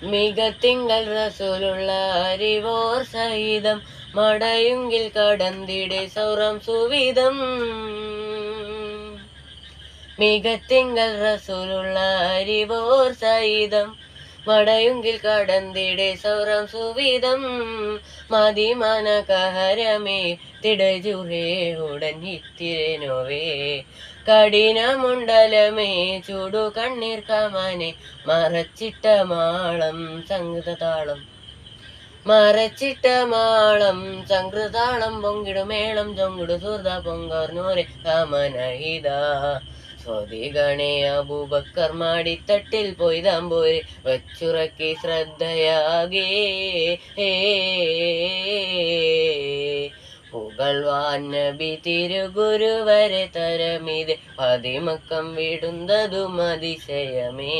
മികത്തിങ്കൽ റസൂലുള്ള അറിവോർ സഹിതം മടയുങ്കിൽ കടന്തിടെ സൗറം സുവിധം. മികത്തിങ്കൽ റസൂലുള്ള അറിവോർ സഹിതം മടയുങ്കിൽ കടന്തിടെ സൗറം സുവിധം. മതിമന കഹരമേ തിടജുഹേ ഉടൻ ഹിത്തിരനോവേ കഠിനമുണ്ടലമേ ചൂടു കണ്ണീർ കമാനെ മറച്ചിട്ട മാളം സംഗൃതതാളം മറച്ചിട്ട മാളം സംഗൃതാളം പൊങ്കിടുമേളം ചൊങ്കിടു സുഹൃത പൊങ്കർന്നൂരെ കമനഹിത സ്വദിഗണേ അബൂബക്കർ മാടിത്തട്ടിൽ പൊയ്താമ്പോരെ വച്ചുറക്കി ശ്രദ്ധയാകേ പുകൾവാൻ നബി തിരുഗുരുവരെ തരമിത് പതിമക്കം വിടുന്നതും അതിശയമേ.